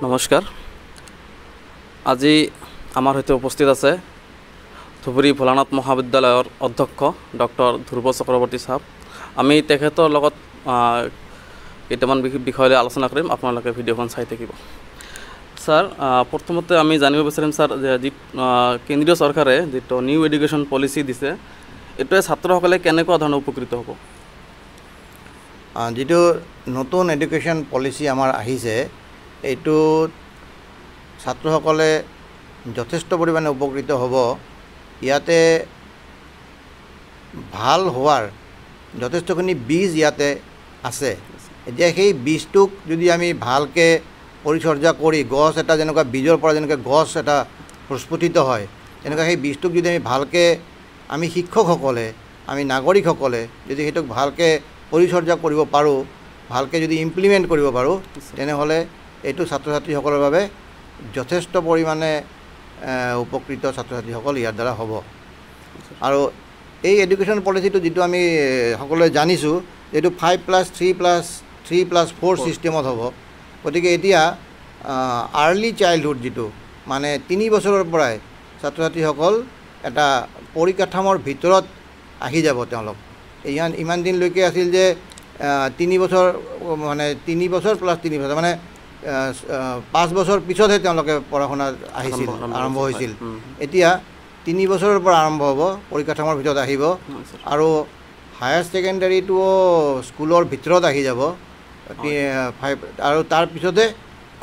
নমস্কাৰ আজি আমাৰ সৈতে উপস্থিত আছে ধুবুৰী ভোলানাথ মহাবিদ্যালয়ৰ অধ্যক্ষ ডক্টৰ ধ্ৰুৱ চক্ৰৱৰ্তী সাহেব। আমি তেখেতৰ লগত কেইটামান বিষয় লৈ আলোচনা কৰিম, আপোনালোকে ভিডিঅ'খন চাই থাকিব। স্যাৰ, প্ৰথমতে আমি জানিব বিচাৰিম স্যাৰ যে যি কেন্দ্ৰীয় চৰকাৰে যিটো নিউ এডুকেশ্যন পলিচি দিছে এইটোৱে ছাত্ৰসকলে কেনেকুৱা ধৰণৰ উপকৃত হ'ব? যিটো নতুন এডুকেশ্যন পলিচি আমাৰ আহিছে এইটো ছাত্ৰসকলে যথেষ্ট পৰিমাণে উপকৃত হ'ব। ইয়াতে ভাল হোৱাৰ যথেষ্টখিনি বীজ ইয়াতে আছে। এতিয়া সেই বীজটোক যদি আমি ভালকৈ পৰিচৰ্যা কৰি গছ এটা যেনেকুৱা বীজৰ পৰা যেনেকৈ গছ এটা প্ৰস্ফুটিত হয় তেনেকুৱা সেই বীজটোক যদি আমি ভালকৈ আমি শিক্ষকসকলে আমি নাগৰিকসকলে যদি সেইটোক ভালকৈ পৰিচৰ্যা কৰিব পাৰোঁ, ভালকৈ যদি ইমপ্লিমেণ্ট কৰিব পাৰোঁ তেনেহ'লে এইটো ছাত্ৰ ছাত্ৰীসকলৰ বাবে যথেষ্ট পৰিমাণে উপকৃত ছাত্ৰ ছাত্ৰীসকল ইয়াৰ দ্বাৰা হ'ব। আৰু এই এডুকেশ্যন পলিচিটো যিটো আমি সকলোৱে জানিছোঁ এইটো 5+3+3+4 ছিষ্টেমত হ'ব। গতিকে এতিয়া আৰ্লি চাইল্ডহুড যিটো মানে 3 বছৰৰ পৰাই ছাত্ৰ ছাত্ৰীসকল এটা পৰিকাঠামোৰ ভিতৰত আহি যাব। তেওঁলোক ইমান দিনলৈকে আছিল যে 3 বছৰ মানে 3 বছৰ প্লাছ 3 বছৰ মানে 5 বছৰ পিছতহে তেওঁলোকে পঢ়া শুনা আহিছিল আৰম্ভ হৈছিল। এতিয়া 3 বছৰৰ পৰা আৰম্ভ হ'ব, পৰিকাঠামোৰ ভিতৰত আহিব আৰু হায়াৰ ছেকেণ্ডেৰীটোও স্কুলৰ ভিতৰত আহি যাব আৰু তাৰপিছতে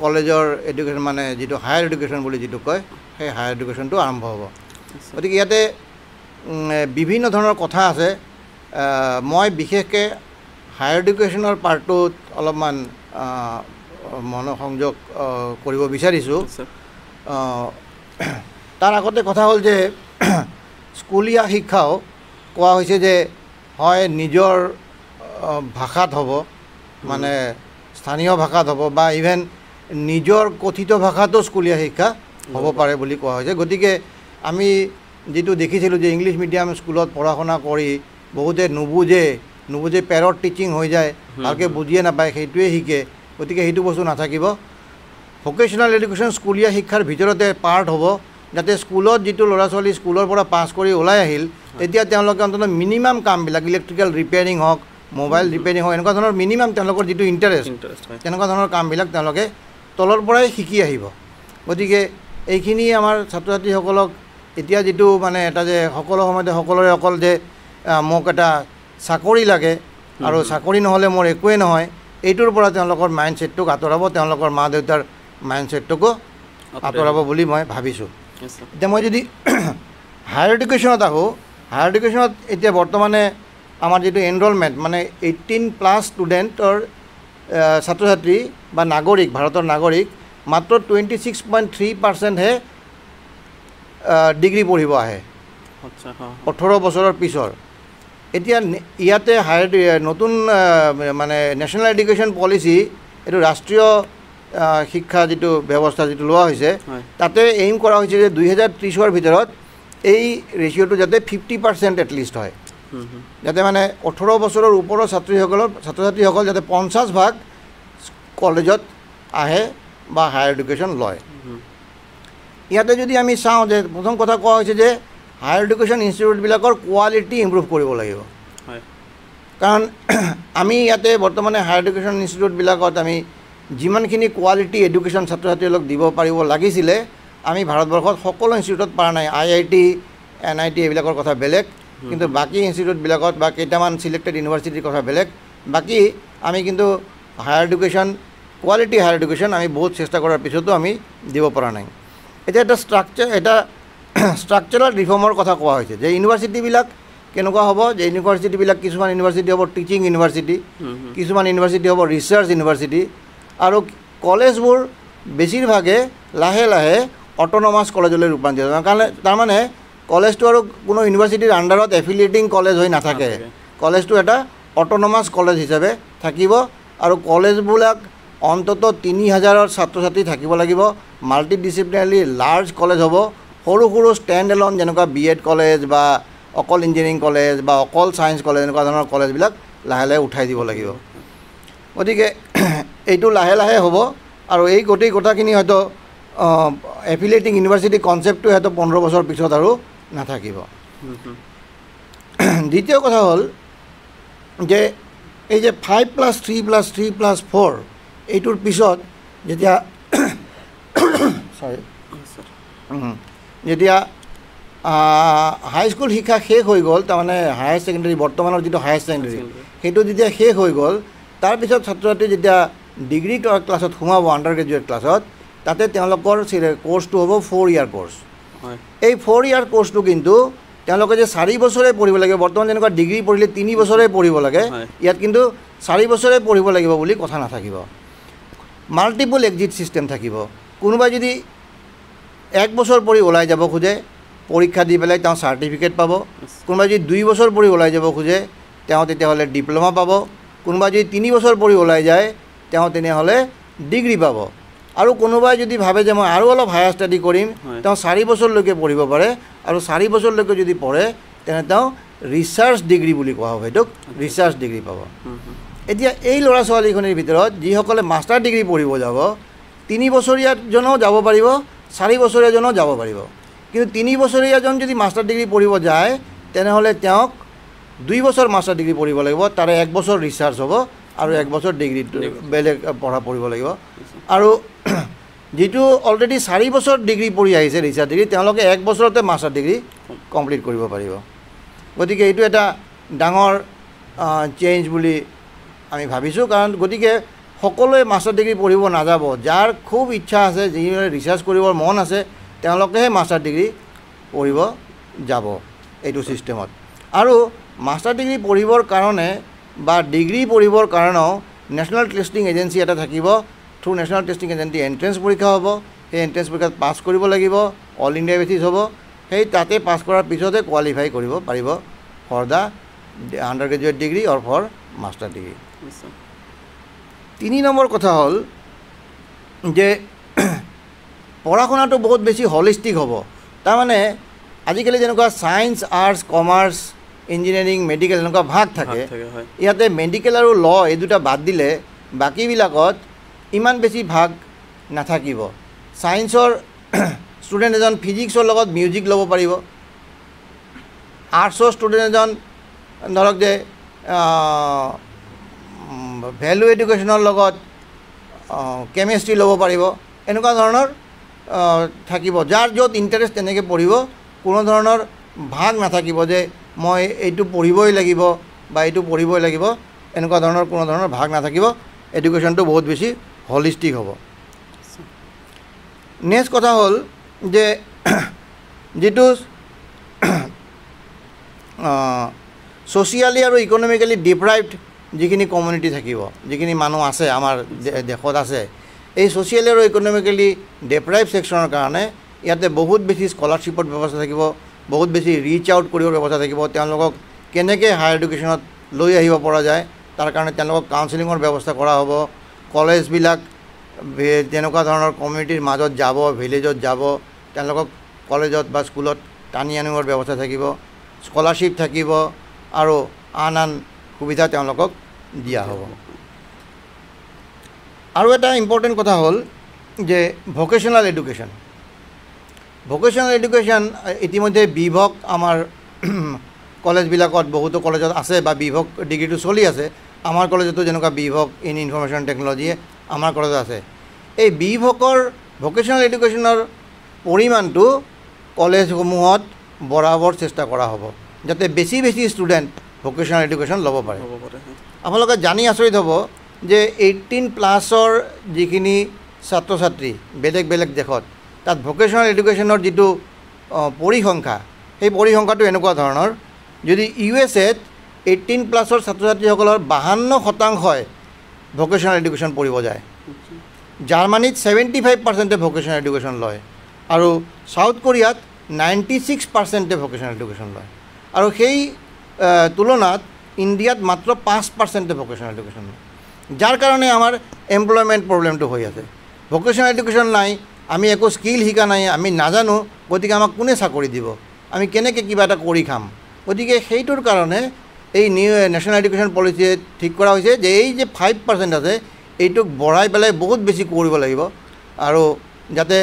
কলেজৰ এডুকেশ্যন মানে যিটো হায়াৰ এডুকেশ্যন বুলি যিটো কয় সেই হায়াৰ এডুকেশ্যনটো আৰম্ভ হ'ব। গতিকে ইয়াতে বিভিন্ন ধৰণৰ কথা আছে। মই বিশেষকৈ হায়াৰ এডুকেশ্যনৰ পাৰ্টটোত অলপমান মনোসংযোগ কৰিব বিচাৰিছোঁ। তাৰ আগতে কথা হ'ল যে স্কুলীয়া শিক্ষাও কোৱা হৈছে যে হয় নিজৰ ভাষাত হ'ব, মানে স্থানীয় ভাষাত হ'ব বা ইভেন নিজৰ কথিত ভাষাতো স্কুলীয়া শিক্ষা হ'ব পাৰে বুলি কোৱা হৈছে। গতিকে আমি যিটো দেখিছিলোঁ যে ইংলিছ মিডিয়াম স্কুলত পঢ়া শুনা কৰি বহুতে নুবুজে পেৰত টিচিং হৈ যায়, ভালকৈ বুজিয়ে নাপায়, সেইটোৱে শিকে। গতিকে সেইটো বস্তু নাথাকিব। ভকেশ্যনেল এডুকেশ্যন স্কুলীয়া শিক্ষাৰ ভিতৰতে পাৰ্ট হ'ব, যাতে স্কুলত যিটো ল'ৰা ছোৱালী স্কুলৰ পৰা পাছ কৰি ওলাই আহিল তেতিয়া তেওঁলোকে অন্ততঃ মিনিমাম কামবিলাক ইলেক্ট্ৰিকেল ৰিপেয়াৰিং হওক, মোবাইল ৰিপেয়াৰিং হওক, এনেকুৱা ধৰণৰ মিনিমাম তেওঁলোকৰ যিটো ইণ্টাৰেষ্ট তেনেকুৱা ধৰণৰ কামবিলাক তেওঁলোকে তলৰ পৰাই শিকি আহিব। গতিকে এইখিনি আমাৰ ছাত্ৰ ছাত্ৰীসকলক এতিয়া যিটো মানে এটা যে সকলো সময়তে সকলোৰে অকল যে মোক এটা চাকৰি লাগে আৰু চাকৰি নহ'লে মোৰ একোৱেই নহয়, এইটোৰ পৰা তেওঁলোকৰ মাইণ্ডছেটটোক আঁতৰাব, তেওঁলোকৰ মা দেউতাৰ মাইণ্ডছেটটোকো আঁতৰাব বুলি মই ভাবিছোঁ। এতিয়া মই যদি হায়াৰ এডুকেশ্যনত আহোঁ, হায়াৰ এডুকেশ্যনত এতিয়া বৰ্তমানে আমাৰ যিটো এনৰলমেণ্ট মানে 18+ ষ্টুডেণ্টৰ ছাত্ৰ ছাত্ৰী বা নাগৰিক, ভাৰতৰ নাগৰিক মাত্ৰ 26.3%হে ডিগ্ৰী পঢ়িব আহে 18 বছৰৰ পিছৰ। এতিয়া ইয়াতে নতুন মানে নেশ্যনেল এডুকেশ্যন পলিচি এইটো ৰাষ্ট্ৰীয় শিক্ষা যিটো ব্যৱস্থা যিটো লোৱা হৈছে তাতে এইম কৰা হৈছে যে 2030ৰ ভিতৰত এই ৰেচিঅ'টো যাতে 50% এটলিষ্ট হয়, যাতে মানে 18 বছৰৰ ওপৰৰ ছাত্ৰ ছাত্ৰীসকল যাতে 50% কলেজত আহে বা হায়াৰ এডুকেশ্যন লয়। ইয়াতে যদি আমি চাওঁ যে প্ৰথম কথা কোৱা হৈছে যে হায়াৰ এডুকেশ্যন ইনষ্টিটিউটবিলাকৰ কোৱালিটি ইম্প্ৰুভ কৰিব লাগিব। কাৰণ আমি ইয়াতে বৰ্তমানে হায়াৰ এডুকেশ্যন ইনষ্টিটিউটবিলাকত আমি যিমানখিনি কোৱালিটি এডুকেশ্যন ছাত্ৰ ছাত্ৰীসকলক দিব পাৰিব লাগিছিলে আমি ভাৰতবৰ্ষত সকলো ইনষ্টিটিউটত পৰা নাই। IIT NIT এইবিলাকৰ কথা বেলেগ, কিন্তু বাকী ইনষ্টিটিউটবিলাকত বা কেইটামান ছিলেক্টেড ইউনিভাৰ্চিটিৰ কথা বেলেগ, বাকী আমি কিন্তু higher education quality higher education আমি বহুত চেষ্টা কৰাৰ পিছতো আমি দিব পৰা নাই। এতিয়া এটা ষ্ট্ৰাকচাৰেল ৰিফৰ্মৰ কথা কোৱা হৈছে যে ইউনিভাৰ্চিটিবিলাক কেনেকুৱা হ'ব, যে ইউনিভাৰ্চিটিবিলাক কিছুমান ইউনিভাৰ্চিটি হ'ব টিচিং ইউনিভাৰ্চিটি, কিছুমান ইউনিভাৰ্চিটি হ'ব ৰিচাৰ্চ ইউনিভাৰ্চিটি, আৰু কলেজবোৰ বেছিভাগে লাহে লাহে অট'নমাছ কলেজলৈ ৰূপান্তৰিত হ'ব। কাৰণ তাৰমানে কলেজটো আৰু কোনো ইউনিভাৰ্চিটিৰ আণ্ডাৰত এফিলিয়েটিং কলেজ হৈ নাথাকে, কলেজটো এটা অট'নমাছ কলেজ হিচাপে থাকিব আৰু কলেজবিলাক অন্ততঃ 3000 ছাত্ৰ ছাত্ৰী থাকিব লাগিব। মাল্টি ডিচিপ্লিনাৰী লাৰ্জ কলেজ হ'ব, সৰু সৰু ষ্টেণ্ড এলন যেনেকুৱা BEd কলেজ বা অকল ইঞ্জিনিয়াৰিং কলেজ বা অকল ছায়েন্স কলেজ এনেকুৱা ধৰণৰ কলেজবিলাক লাহে লাহে উঠাই দিব লাগিব গতিকে এইটো লাহে লাহে হ'ব আৰু এই গোটেই কথাখিনি হয়তো এফিলিয়েটিং ইউনিভাৰ্চিটি কনচেপ্টটো হয়তো 15 বছৰ পিছত আৰু নাথাকিব দ্বিতীয় কথা হ'ল যে এই যে 5+3+3+4 এইটোৰ পিছত যেতিয়া যেতিয়া হাইস্কুল শিক্ষা শেষ হৈ গ'ল তাৰমানে হায়াৰ ছেকেণ্ডেৰী বৰ্তমানৰ যিটো হায়াৰ ছেকেণ্ডেৰী সেইটো যেতিয়া শেষ হৈ গ'ল তাৰপিছত ছাত্ৰ ছাত্ৰী যেতিয়া ডিগ্ৰী ক্লাছত সোমাব আণ্ডাৰ গ্ৰেজুৱেট ক্লাছত তাতে তেওঁলোকৰ কোৰ্চটো হ'ব 4 ইয়াৰ কোৰ্চ এই 4 ইয়াৰ কোৰ্চটো কিন্তু তেওঁলোকে যে 4 বছৰে পঢ়িব লাগে বৰ্তমান যেনেকুৱা ডিগ্ৰী পঢ়িলে 3 বছৰে পঢ়িব লাগে ইয়াত কিন্তু 4 বছৰে পঢ়িব লাগিব বুলি কথা নাথাকিব মাল্টিপল এক্সিট ছিষ্টেম থাকিব কোনোবাই যদি 1 বছৰ পঢ়ি ওলাই যাব খোজে পৰীক্ষা দি পেলাই তেওঁ চাৰ্টিফিকেট পাব কোনোবাই যদি 2 বছৰ পঢ়ি ওলাই যাব খোজে তেওঁ তেতিয়াহ'লে ডিপ্ল'মা পাব কোনোবাই যদি 3 বছৰ পঢ়ি ওলাই যায় তেওঁ তেনেহ'লে ডিগ্ৰী পাব আৰু কোনোবাই যদি ভাবে যে মই আৰু অলপ হায়াৰ ষ্টাডি কৰিম তেওঁ 4 বছৰলৈকে পঢ়িব পাৰে আৰু 4 বছৰলৈকে যদি পঢ়ে তেনে তেওঁ ৰিচাৰ্চ ডিগ্ৰী বুলি কোৱা হ'ব সেইটোক ৰিচাৰ্চ ডিগ্ৰী পাব এতিয়া এই ল'ৰা ছোৱালীখিনিৰ ভিতৰত যিসকলে মাষ্টাৰ ডিগ্ৰী পঢ়িব যাব 3 বছৰীয়াজনো যাব পাৰিব 4 বছৰীয়াজনো যাব পাৰিব কিন্তু 3 বছৰীয়াজন যদি মাষ্টাৰ ডিগ্ৰী পঢ়িব যায় তেনেহ'লে তেওঁক 2 বছৰ মাষ্টাৰ ডিগ্ৰী পঢ়িব লাগিব তাৰে 1 বছৰ ৰিচাৰ্চ হ'ব আৰু 1 বছৰ ডিগ্ৰী বেলেগ পঢ়িব লাগিব আৰু যিটো অলৰেডি 4 বছৰ ডিগ্ৰী পঢ়ি আহিছে ৰিচাৰ্চ ডিগ্ৰী তেওঁলোকে 1 বছৰতে মাষ্টাৰ ডিগ্ৰী কমপ্লিট কৰিব পাৰিব গতিকে এইটো এটা ডাঙৰ চেঞ্জ বুলি আমি ভাবিছোঁ কাৰণ গতিকে সকলোৱে মাষ্টাৰ ডিগ্ৰী পঢ়িব নাযাব যাৰ খুব ইচ্ছা আছে যিয়ে ৰিচাৰ্চ কৰিবৰ মন আছে তেওঁলোকেহে মাষ্টাৰ ডিগ্ৰী পঢ়িব যাব এইটো ছিষ্টেমত আৰু মাষ্টাৰ ডিগ্ৰী পঢ়িবৰ কাৰণে বা ডিগ্ৰী পঢ়িবৰ কাৰণেও নেশ্যনেল টেষ্টিং এজেঞ্চি এটা থাকিব through national testing agency entrance পৰীক্ষা হ'ব সেই এণ্ট্ৰেঞ্চ পৰীক্ষাত পাছ কৰিব লাগিব অল ইণ্ডিয়া বেচিছ হ'ব সেই তাতে পাছ কৰাৰ পিছতে কোৱালিফাই কৰিব পাৰিব for the undergraduate degree or for master degree 3 number কথা হ'ল যে পঢ়া শুনাটো বহুত বেছি হলিষ্টিক হ'ব তাৰমানে আজিকালি যেনেকুৱা science arts commerce engineering medical এনেকুৱা ভাগ থাকে ইয়াতে মেডিকেল আৰু ল এই দুটা বাদ দিলে বাকীবিলাকত ইমান বেছি ভাগ নাথাকিব ছায়েন্সৰ ষ্টুডেণ্ট এজন ফিজিক্সৰ লগত মিউজিক ল'ব পাৰিব আৰ্টছৰ ষ্টুডেণ্ট এজন ধৰক যে ভেলু এডুকেশ্যনৰ লগত কেমেষ্ট্ৰি ল'ব পাৰিব এনেকুৱা ধৰণৰ থাকিব যাৰ য'ত ইণ্টাৰেষ্ট তেনেকৈ পঢ়িব কোনো ধৰণৰ ভাগ নাথাকিব যে মই এইটো পঢ়িবই লাগিব বা এইটো পঢ়িবই লাগিব এনেকুৱা ধৰণৰ কোনো ধৰণৰ ভাগ নাথাকিব এডুকেশ্যনটো বহুত বেছি হলিষ্টিক হ'ব নেক্সট কথা হ'ল যে যিটো ছ'চিয়েলি আৰু ইকনমিকেলি ডিপ্ৰাইভড যিখিনি কমিউনিটি থাকিব যিখিনি মানুহ আছে আমাৰ দেশত আছে এই ছ'চিয়েলি আৰু ইকনমিকেলি ডিপ্ৰাইভ ছেকশ্যনৰ কাৰণে ইয়াতে বহুত বেছি স্কলাৰশ্বিপৰ ব্যৱস্থা থাকিব বহুত বেছি ৰিচ আউট কৰিবৰ ব্যৱস্থা থাকিব তেওঁলোকক কেনেকৈ হায়াৰ এডুকেশ্যনত লৈ আহিব পৰা যায় তাৰ কাৰণে তেওঁলোকক কাউন্সেলিঙৰ ব্যৱস্থা কৰা হ'ব কলেজবিলাক তেনেকুৱা ধৰণৰ কমিউনিটিৰ মাজত যাব ভিলেজত যাব তেওঁলোকক কলেজত বা স্কুলত টানি আনিবৰ ব্যৱস্থা থাকিব স্কলাৰশ্বিপ থাকিব আৰু আন আন সুবিধা তেওঁলোকক দিয়া হ'ব আৰু এটা ইম্পৰ্টেণ্ট কথা হ'ল যে ভকেশ্যনেল এডুকেশ্যন ইতিমধ্যে বিভক আমাৰ কলেজবিলাকত বহুতো কলেজত আছে বা বিভক ডিগ্ৰীটো চলি আছে আমাৰ কলেজতো যেনেকুৱা বিভক ইন ইনফৰমেশ্যন টেকন'লজিয়ে আমাৰ কলেজত আছে এই বিভকৰ ভকেশ্যনেল এডুকেশ্যনৰ পৰিমাণটো কলেজসমূহত বঢ়াবৰ চেষ্টা কৰা হ'ব যাতে বেছি বেছি ষ্টুডেণ্ট ভকেশ্যনেল এডুকেশ্যন ল'ব পাৰে আপোনালোকে জানি আচৰিত হ'ব যে 18+ যিখিনি ছাত্ৰ ছাত্ৰী বেলেগ বেলেগ দেশত তাত ভকেশ্যনেল এডুকেশ্যনৰ যিটো পৰিসংখ্যা সেই পৰিসংখ্যাটো এনেকুৱা ধৰণৰ যদি USA-ত 18+ ছাত্ৰ ছাত্ৰীসকলৰ 52% ভকেশ্যনেল এডুকেশ্যন পঢ়িব যায় জাৰ্মানীত 75% ভকেশ্যনেল এডুকেশ্যন লয় আৰু সাউথ কোৰিয়াত 96% ভকেশ্যনেল এডুকেশ্যন লয় আৰু সেই তুলনাত ইণ্ডিয়াত মাত্ৰ 5% ভকেশ্যনেল এডুকেশ্যন লয় যাৰ কাৰণে আমাৰ এমপ্লয়মেণ্ট প্ৰব্লেমটো হৈ আছে ভকেশ্যনেল এডুকেশ্যন নাই আমি একো স্কিল শিকা নাই আমি নাজানো গতিকে আমাক কোনে চাকৰি দিব আমি কেনেকৈ কিবা এটা কৰি খাম গতিকে সেইটোৰ কাৰণে এই নিউ নেশ্যনেল এডুকেশ্যন পলিচিয়ে ঠিক কৰা হৈছে যে এই যে 5% আছে এইটোক বঢ়াই পেলাই বহুত বেছি কৰিব লাগিব আৰু যাতে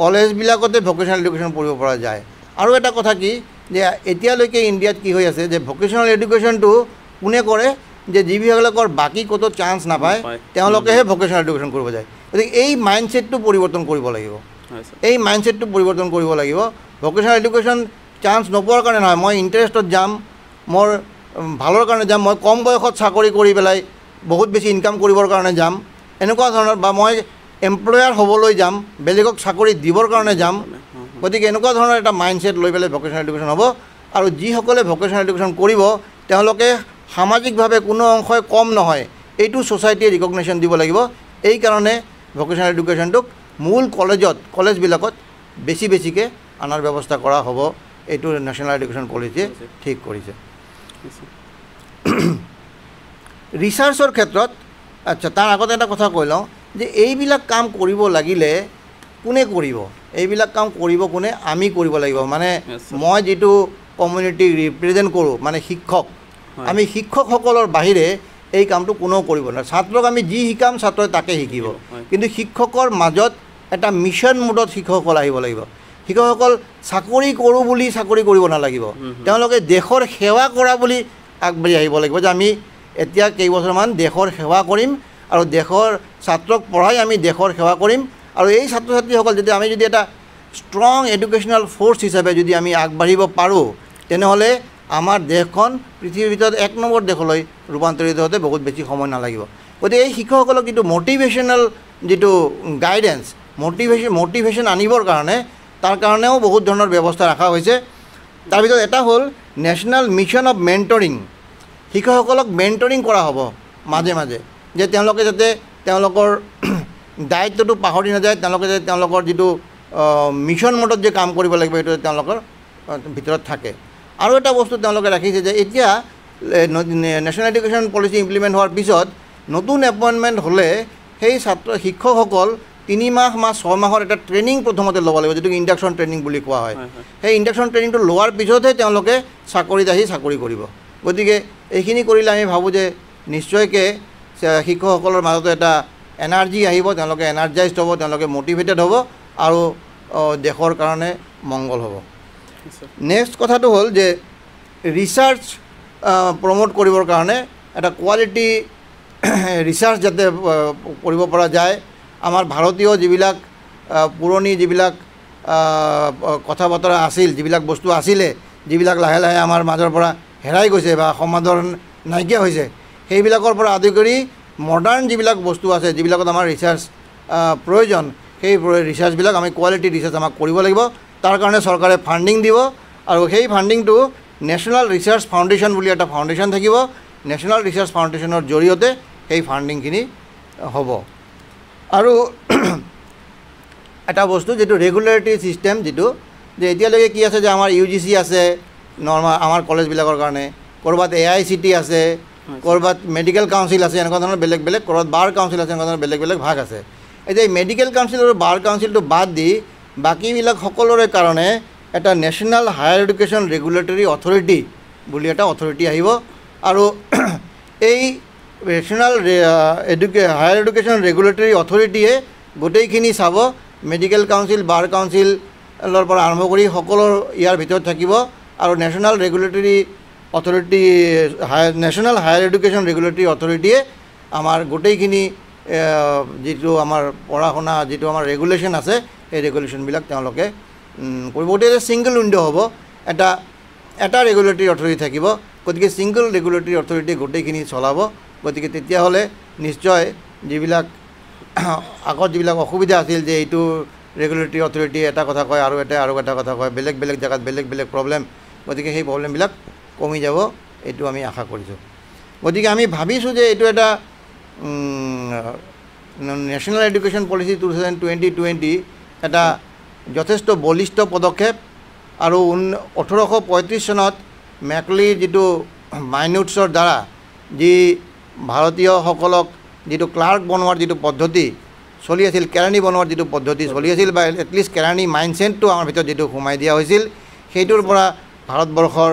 কলেজবিলাকতে ভকেশ্যনেল এডুকেশ্যন পঢ়িব পৰা যায়। আৰু এটা কথা কি যে এতিয়ালৈকে ইণ্ডিয়াত কি হৈ আছে যে ভকেশ্যনেল এডুকেশ্যনটো কোনে কৰে যে যিবিলাকৰ বাকী ক'তো চান্স নাপায় তেওঁলোকেহে ভকেশ্যনেল এডুকেশ্যন কৰিব যায়। গতিকে এই মাইণ্ডছেটটো পৰিৱৰ্তন কৰিব লাগিব, এই মাইণ্ডছেটটো পৰিৱৰ্তন কৰিব লাগিব। ভকেশ্যনেল এডুকেশ্যন চান্স নোপোৱাৰ কাৰণে নহয়, মই ইণ্টাৰেষ্টত যাম, মোৰ ভালৰ কাৰণে যাম, মই কম বয়সত চাকৰি কৰি পেলাই বহুত বেছি ইনকাম কৰিবৰ কাৰণে যাম, এনেকুৱা ধৰণৰ, বা মই এমপ্লয়াৰ হ'বলৈ যাম, বেলেগক চাকৰি দিবৰ কাৰণে যাম। গতিকে এনেকুৱা ধৰণৰ এটা মাইণ্ডছেট লৈ পেলাই ভকেশ্যনেল এডুকেশ্যন হ'ব। আৰু যিসকলে ভকেশ্যনেল এডুকেশ্যন কৰিব তেওঁলোকে সামাজিকভাৱে কোনো অংশই কম নহয়, এইটো ছ'চাইটিয়ে ৰিকগনিশ্যন দিব লাগিব। এইকাৰণে ভকেশ্যনেল এডুকেশ্যনটোক মূল কলেজবিলাকত বেছিকৈ আনাৰ ব্যৱস্থা কৰা হ'ব, এইটো নেশ্যনেল এডুকেশ্যন পলিচিয়ে ঠিক কৰিছে। ৰিচাৰ্চৰ ক্ষেত্ৰত আচ্ছা, তাৰ আগতে এটা কথা কৈ লওঁ যে এইবিলাক কাম কৰিব লাগিলে কোনে কৰিব? এইবিলাক কাম কৰিব কোনে? আমি কৰিব লাগিব। মানে মই যিটো কমিউনিটিক ৰিপ্ৰেজেণ্ট কৰোঁ, মানে শিক্ষক, আমি শিক্ষকসকলৰ বাহিৰে এই কামটো কোনেও কৰিব নোৱাৰে। ছাত্ৰক আমি যি শিকাম ছাত্ৰই তাকে শিকিব, কিন্তু শিক্ষকৰ মাজত এটা মিছন মোডত শিক্ষকসকল আহিব লাগিব। শিক্ষকসকল চাকৰি কৰোঁ বুলি চাকৰি কৰিব নালাগিব, তেওঁলোকে দেশৰ সেৱা কৰা বুলি আগবাঢ়ি আহিব লাগিব যে আমি এতিয়া কেইবছৰমান দেশৰ সেৱা কৰিম আৰু দেশৰ ছাত্ৰক পঢ়াই আমি দেশৰ সেৱা কৰিম। আৰু এই ছাত্ৰ ছাত্ৰীসকল আমি যদি এটা ষ্ট্ৰং এডুকেশ্যনেল ফ'ৰ্চ হিচাপে যদি আমি আগবাঢ়িব পাৰোঁ, তেনেহ'লে আমাৰ দেশখন পৃথিৱীৰ ভিতৰত 1 নম্বৰ দেশলৈ ৰূপান্তৰিত হওঁতে বহুত বেছি সময় নালাগিব। গতিকে এই শিক্ষকসকলক যিটো মটিভেশ্যনেল যিটো গাইডেঞ্চ, মটিভেশ্যন আনিবৰ কাৰণে তাৰ কাৰণেও বহুত ধৰণৰ ব্যৱস্থা ৰখা হৈছে। তাৰ ভিতৰত এটা হ'ল নেশ্যনেল মিছন অফ মেণ্টৰিং। শিক্ষকসকলক মেণ্টৰিং কৰা হ'ব মাজে মাজে, যে তেওঁলোকে যাতে তেওঁলোকৰ দায়িত্বটো পাহৰি নাযায়, তেওঁলোকে যাতে তেওঁলোকৰ যিটো মিছন মোডত যে কাম কৰিব লাগিব সেইটো তেওঁলোকৰ ভিতৰত থাকে। আৰু এটা বস্তু তেওঁলোকে ৰাখিছে যে এতিয়া নেশ্যনেল এডুকেশ্যন পলিচি ইমপ্লিমেণ্ট হোৱাৰ পিছত নতুন এপইণ্টমেণ্ট হ'লে সেই শিক্ষকসকল 3 মাহ বা 6 মাহৰ এটা ট্ৰেইনিং প্ৰথমতে ল'ব লাগিব, যিটো ইণ্ডাকশ্যন ট্ৰেইনিং বুলি কোৱা হয়। সেই ইণ্ডাকশ্যন ট্ৰেইনিংটো লোৱাৰ পিছতহে তেওঁলোকে চাকৰিত আহি চাকৰি কৰিব। গতিকে এইখিনি কৰিলে আমি ভাবোঁ যে নিশ্চয়কৈ শিক্ষকসকলৰ মাজত এটা এনাৰ্জি আহিব, তেওঁলোকে এনাৰ্জাইজড হ'ব, তেওঁলোকে মটিভেটেড হ'ব আৰু দেশৰ কাৰণে মংগল হ'ব। নেক্সট কথাটো হ'ল যে ৰিচাৰ্চ প্ৰমোট কৰিবৰ কাৰণে এটা কোৱালিটি ৰিচাৰ্চ যাতে কৰিব পৰা যায়। আমাৰ ভাৰতীয় যিবিলাক পুৰণি যিবিলাক কথা বতৰা আছিল, যিবিলাক বস্তু আছিলে, যিবিলাক লাহে লাহে আমাৰ মাজৰ পৰা হেৰাই গৈছে বা সমাদৰ নাইকিয়া হৈছে, সেইবিলাকৰ পৰা আদি কৰি মডাৰ্ণ যিবিলাক বস্তু আছে, যিবিলাকত আমাৰ ৰিচাৰ্চ প্ৰয়োজন, সেই ৰিচাৰ্চবিলাক আমি কোৱালিটি ৰিচাৰ্চ আমাক কৰিব লাগিব। তাৰ কাৰণে চৰকাৰে ফাণ্ডিং দিব আৰু সেই ফাণ্ডিংটো নেশ্যনেল ৰিচাৰ্চ ফাউণ্ডেশ্যন বুলি এটা ফাউণ্ডেশ্যন থাকিব। নেশ্যনেল ৰিচাৰ্চ ফাউণ্ডেশ্যনৰ জৰিয়তে সেই ফাণ্ডিংখিনি হ'ব। আৰু এটা বস্তু যিটো ৰেগুলেটৰী ছিষ্টেম, যিটো যে এতিয়ালৈকে কি আছে যে আমাৰ UGC আছে নৰ্মাল আমাৰ কলেজবিলাকৰ কাৰণে, ক'ৰবাত AICT আছে, ক'ৰবাত মেডিকেল কাউন্সিল আছে, এনেকুৱা ধৰণৰ বেলেগ বেলেগ, ক'ৰবাত বাৰ কাউন্সিল আছে, এনেকুৱা ধৰণৰ বেলেগ বেলেগ ভাগ আছে। এতিয়া এই মেডিকেল কাউন্সিল আৰু বাৰ কাউন্সিলটো বাদ দি বাকীবিলাক সকলোৰে কাৰণে এটা national higher education regulatory authority বুলি এটা অথৰিটি আহিব। আৰু এই নেশ্যনেল হায়াৰ এডুকেশ্যন ৰেগুলেটৰী অথৰিটিয়ে গোটেইখিনি চাব, মেডিকেল কাউন্সিল, বাৰ কাউন্সিলৰ পৰা আৰম্ভ কৰি সকলো ইয়াৰ ভিতৰত থাকিব। আৰু national regulatory authority national higher education regulatory অথৰিটিয়ে আমাৰ গোটেইখিনি যিটো আমাৰ পঢ়া শুনা যিটো আমাৰ ৰেগুলেশ্যন আছে, সেই ৰেগুলেশ্যনবিলাক তেওঁলোকে কৰিব। গতিকে ছিংগল উইণ্ড' হ'ব, এটা ৰেগুলেটৰী অথৰিটি থাকিব। গতিকে ছিংগল ৰেগুলেটৰী অথৰিটিয়ে গোটেইখিনি চলাব। গতিকে তেতিয়াহ'লে নিশ্চয় যিবিলাক আগত যিবিলাক অসুবিধা আছিল যে এইটো ৰেগুলেটৰী অথৰিটিয়ে এটা কথা কয় আৰু এটা কথা কয়, বেলেগ বেলেগ জেগাত বেলেগ বেলেগ প্ৰব্লেম, গতিকে সেই প্ৰব্লেমবিলাক কমি যাব, এইটো আমি আশা কৰিছোঁ। গতিকে আমি ভাবিছোঁ যে এইটো এটা নেশ্যনেল এডুকেশ্যন পলিচি 2020 এটা যথেষ্ট বলিষ্ঠ পদক্ষেপ। আৰু 1835 চনত মেকলিৰ যিটো মাইনুটছৰ দ্বাৰা যি ভাৰতীয়সকলক যিটো ক্লাৰ্ক বনোৱাৰ যিটো পদ্ধতি চলি আছিল, কেৰাণী বনোৱাৰ যিটো পদ্ধতি চলি আছিল, বা এটলিষ্ট কেৰাণী মাইণ্ডছেটটো আমাৰ ভিতৰত যিটো সোমাই দিয়া হৈছিল, সেইটোৰ পৰা ভাৰতবৰ্ষৰ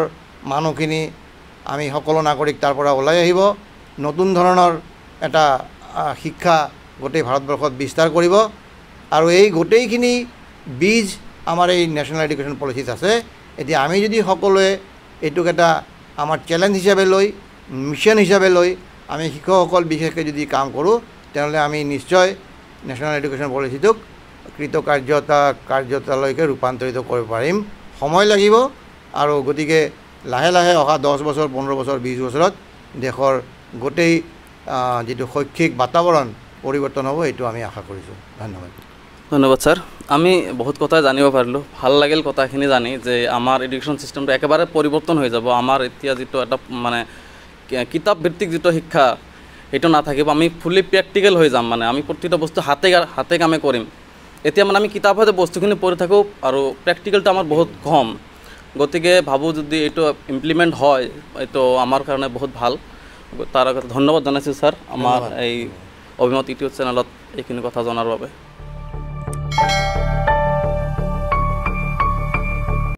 মানুহখিনি আমি সকলো নাগৰিক তাৰ পৰা ওলাই আহিব, নতুন ধৰণৰ এটা শিক্ষা গোটেই ভাৰতবৰ্ষত বিস্তাৰ কৰিব। আৰু এই গোটেইখিনি বীজ আমাৰ এই নেশ্যনেল এডুকেশ্যন পলিচিত আছে। এতিয়া আমি যদি সকলোৱে এইটোক এটা আমাৰ চেলেঞ্জ হিচাপে লৈ, মিছন হিচাপে লৈ আমি শিক্ষকসকল বিশেষকৈ যদি কাম কৰোঁ, তেনেহ'লে আমি নিশ্চয় নেশ্যনেল এডুকেশ্যন পলিচিটোক কাৰ্যতালৈকে ৰূপান্তৰিত কৰিব পাৰিম। সময় লাগিব, আৰু গতিকে লাহে লাহে অহা 10 বছৰ, 15 বছৰ, 20 বছৰত দেশৰ গোটেই যিটো শৈক্ষিক বাতাবৰণ পৰিৱৰ্তন হ'ব, এইটো আমি আশা কৰিছোঁ। ধন্যবাদ। ধন্যবাদ স্যার। আমি বহুত কথা জানিব পারলো, ভাল লাগিল কথাখিনি জানি যে আমার এডুকেশন সিস্টেমটা একেবারে পরিবর্তন হয়ে যাব। আমার এতিয়া যেটো একটা মানে কিতাপ ভিত্তিক যেটো শিক্ষা সেইটো নাথাকিব, আমি ফুলি প্র্যাকটিক্যাল হয়ে যাম। মানে আমি প্রত্যেকটা বস্তু হাতে কামে কৰিম। এতিয়া মানে আমি কিতাপতে বস্তুখিনি পঢ়ি থাকোঁ আৰু প্ৰ্যাকটিক্যালটো আমাৰ বহুত কম। গতিকে ভাবোঁ যদি এইটো ইমপ্লিমেণ্ট হয়, এইটো আমাৰ কাৰণে বহুত ভাল। তাৰ আগতে ধন্যবাদ জনাইছোঁ স্যাৰ, আমাৰ এই অভিমত ইউটিউব চেনেলত এইখিনি কথা জনাৰ বাবে।